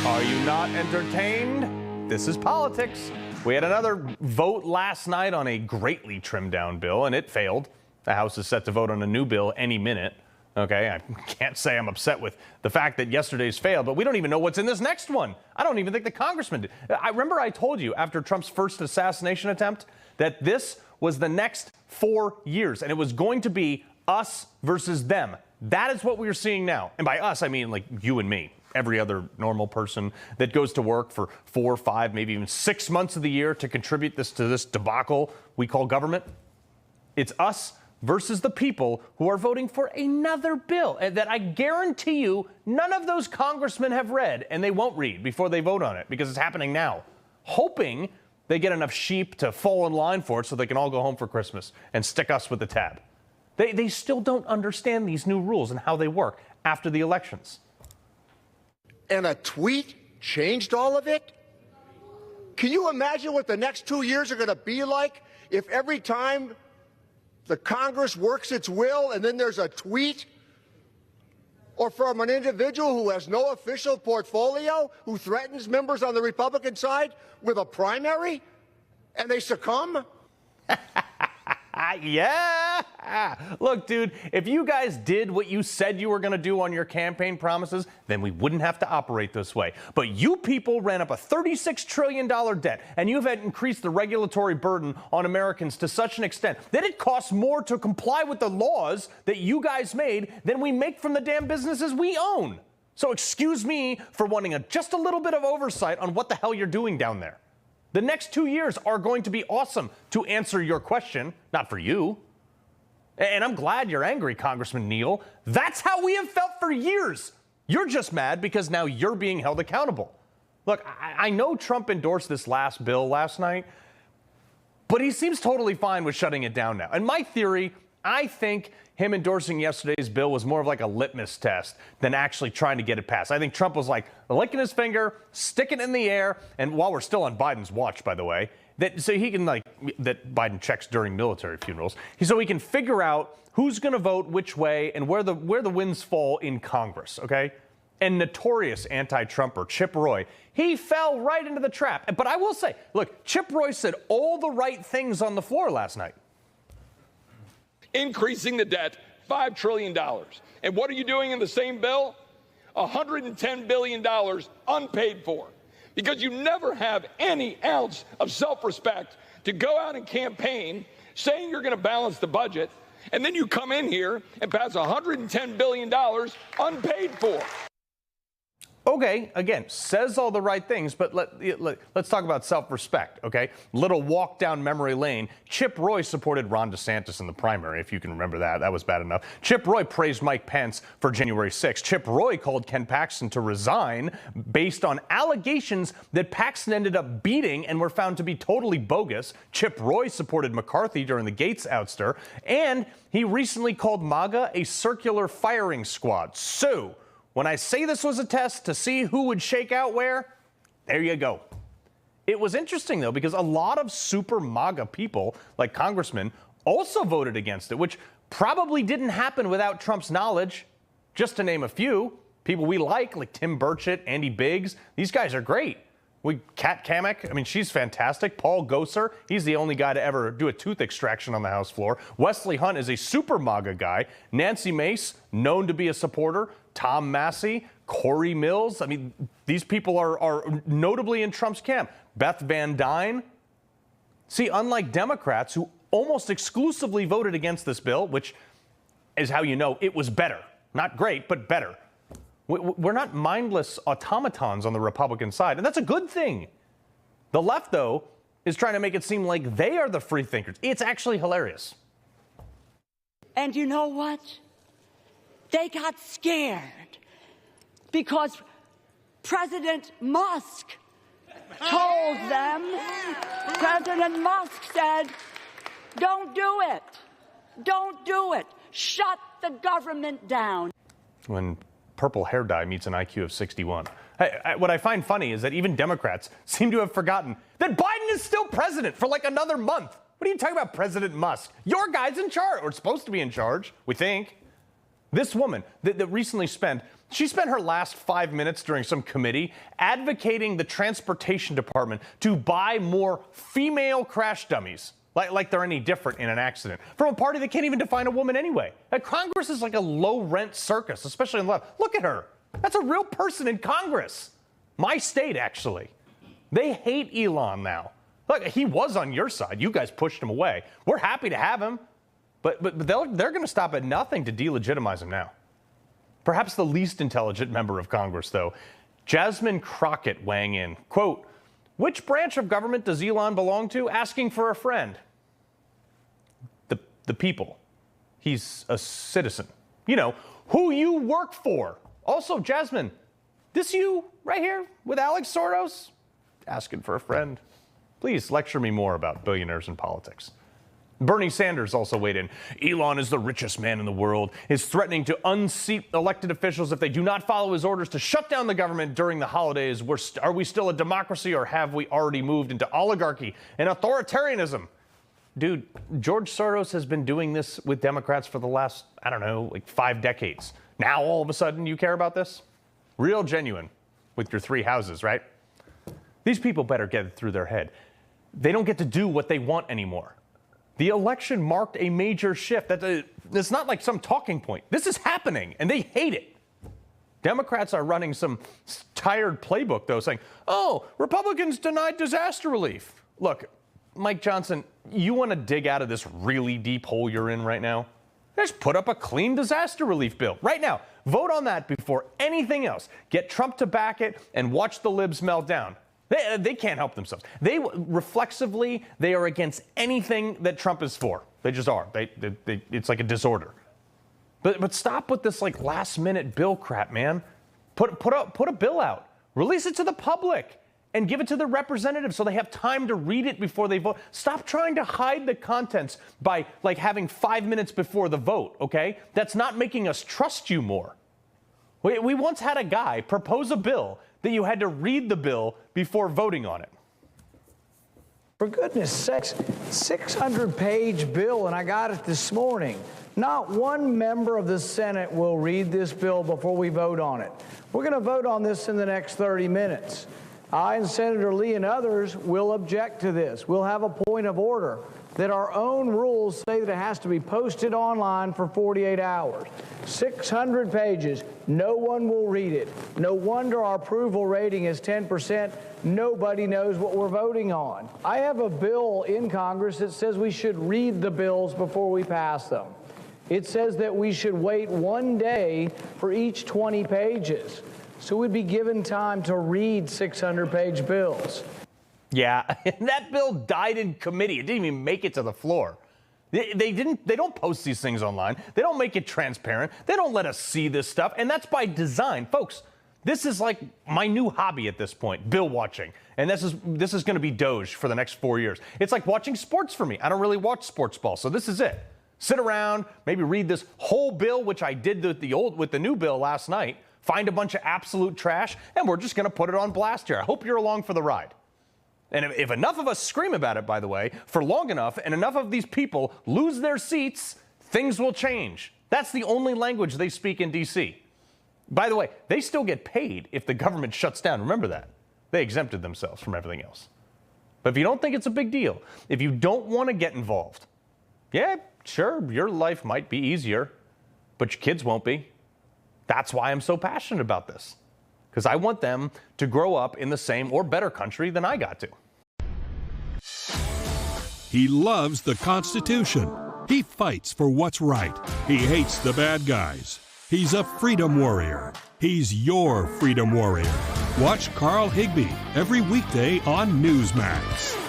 Are you not entertained? This is politics. We had another vote last night on a greatly trimmed down bill, and it failed. The House is set to vote on a new bill any minute. Okay, I can't say I'm upset with the fact that yesterday's failed, but we don't even know what's in this next one. I don't even think the congressman did. I remember I told you after Trump's first assassination attempt that this was the next 4 years, and it was going to be us versus them. That is what we are seeing now. And by us, I mean like you and me. Every other normal person that goes to work for 4, 5, maybe even 6 months of the year to contribute to this debacle we call government. It's us versus the people who are voting for another bill that I guarantee you none of those congressmen have read, and they won't read before they vote on it because it's happening now, hoping they get enough sheep to fall in line for it so they can all go home for Christmas and stick us with the tab. They still don't understand these new rules and how they work after the elections. And a tweet changed all of it? Can you imagine what the next 2 years are going to be like if every time the Congress works its will and then there's a tweet or from an individual who has no official portfolio, who threatens members on the Republican side with a primary, and they succumb? Yeah. Look, dude, if you guys did what you said you were going to do on your campaign promises, then we wouldn't have to operate this way. But you people ran up a $36 trillion debt, and you've had increased the regulatory burden on Americans to such an extent that it costs more to comply with the laws that you guys made than we make from the damn businesses we own. So excuse me for wanting just a little bit of oversight on what the hell you're doing down there. The next 2 years are going to be awesome to answer your question, not for you. And I'm glad you're angry, Congressman Neal. That's how we have felt for years. You're just mad because now you're being held accountable. Look, I know Trump endorsed this last bill last night, but he seems totally fine with shutting it down now. And my theory, I think him endorsing yesterday's bill was more of like a litmus test than actually trying to get it passed. I think Trump was like licking his finger, sticking it in the air, and while we're still on Biden's watch, by the way, so he can that Biden checks during military funerals, so he can figure out who's going to vote which way and where the winds fall in Congress, okay? And notorious anti-Trumper Chip Roy, he fell right into the trap. But I will say, look, Chip Roy said all the right things on the floor last night. Increasing the debt, $5 trillion. And what are you doing in the same bill? $110 billion unpaid for. Because you never have any ounce of self-respect to go out and campaign saying you're going to balance the budget, and then you come in here and pass $110 billion unpaid for. Okay, again, says all the right things, but let's talk about self-respect, okay? Little walk down memory lane. Chip Roy supported Ron DeSantis in the primary, if you can remember that. That was bad enough. Chip Roy praised Mike Pence for January 6th. Chip Roy called Ken Paxton to resign based on allegations that Paxton ended up beating and were found to be totally bogus. Chip Roy supported McCarthy during the Gates ouster, and he recently called MAGA a circular firing squad. So, when I say this was a test to see who would shake out where, there you go. It was interesting, though, because a lot of super MAGA people, like congressmen, also voted against it, which probably didn't happen without Trump's knowledge. Just to name a few, people we like Tim Burchett, Andy Biggs, these guys are great. Kat Kamek, I mean, she's fantastic. Paul Gosar, he's the only guy to ever do a tooth extraction on the House floor. Wesley Hunt is a super MAGA guy. Nancy Mace, known to be a supporter. Tom Massey, Corey Mills. I mean, these people are notably in Trump's camp. Beth Van Dyne. See, unlike Democrats who almost exclusively voted against this bill, which is how you know it was better. Not great, but better. We're not mindless automatons on the Republican side, and that's a good thing. The left, though, is trying to make it seem like they are the free thinkers. It's actually hilarious. And you know what? They got scared because President Musk told them, President Musk said, don't do it. Don't do it. Shut the government down. When purple hair dye meets an IQ of 61. What I find funny is that even Democrats seem to have forgotten that Biden is still president for like another month. What are you talking about, President Musk? Your guy's in charge, or supposed to be in charge, we think. This woman that recently spent She spent her last 5 minutes during some committee advocating the transportation department to buy more female crash dummies, like they're any different in an accident, from a party that can't even define a woman anyway. Congress is like a low-rent circus, especially on the left. Look at her. That's a real person in Congress. My state, actually. They hate Elon now. Look, he was on your side. You guys pushed him away. We're happy to have him, but they're going to stop at nothing to delegitimize him now. Perhaps the least intelligent member of Congress, though, Jasmine Crockett, weighing in. Quote, which branch of government does Elon belong to? Asking for a friend. The people. He's a citizen. You know, who you work for. Also, Jasmine, this you right here with Alex Soros? Asking for a friend. Please lecture me more about billionaires and politics. Bernie Sanders also weighed in. Elon is the richest man in the world, is threatening to unseat elected officials if they do not follow his orders to shut down the government during the holidays. Are we still a democracy, or have we already moved into oligarchy and authoritarianism? Dude, George Soros has been doing this with Democrats for the last, 5 decades. Now, all of a sudden, you care about this? Real genuine with your 3 houses, right? These people better get it through their head. They don't get to do what they want anymore. The election marked a major shift. It's not like some talking point. This is happening, and they hate it. Democrats are running some tired playbook, though, saying, oh, Republicans denied disaster relief. Look, Mike Johnson, you want to dig out of this really deep hole you're in right now? Just put up a clean disaster relief bill right now. Vote on that before anything else. Get Trump to back it and watch the libs melt down. They can't help themselves. They are against anything that Trump is for. They just are. It's like a disorder. But stop with this last minute bill crap, man. Put a bill out. Release it to the public and give it to the representatives so they have time to read it before they vote. Stop trying to hide the contents by having 5 minutes before the vote, okay? That's not making us trust you more. We once had a guy propose a bill that you had to read the bill before voting on it. For goodness sakes, 600-page bill, and I got it this morning. Not one member of the Senate will read this bill before we vote on it. We're going to vote on this in the next 30 minutes. I and Senator Lee and others will object to this. We'll have a point of order that our own rules say that it has to be posted online for 48 hours. 600 pages. No one will read it. No wonder our approval rating is 10%. Nobody knows what we're voting on. I have a bill in Congress that says we should read the bills before we pass them. It says that we should wait 1 day for each 20 pages. So we'd be given time to read 600-page bills. Yeah, that bill died in committee. It didn't even make it to the floor. They don't post these things online. They don't make it transparent. They don't let us see this stuff. And that's by design. Folks, this is like my new hobby at this point, bill watching. And this is going to be Doge for the next 4 years. It's like watching sports for me. I don't really watch sports ball, so this is it. Sit around, maybe read this whole bill, which I did with the new bill last night. Find a bunch of absolute trash, and we're just going to put it on blast here. I hope you're along for the ride. And if enough of us scream about it, by the way, for long enough, and enough of these people lose their seats, things will change. That's the only language they speak in D.C. By the way, they still get paid if the government shuts down. Remember that. They exempted themselves from everything else. But if you don't think it's a big deal, if you don't want to get involved, yeah, sure, your life might be easier, but your kids won't be. That's why I'm so passionate about this, because I want them to grow up in the same or better country than I got to. He loves the Constitution. He fights for what's right. He hates the bad guys. He's a freedom warrior. He's your freedom warrior. Watch Carl Higbie every weekday on Newsmax.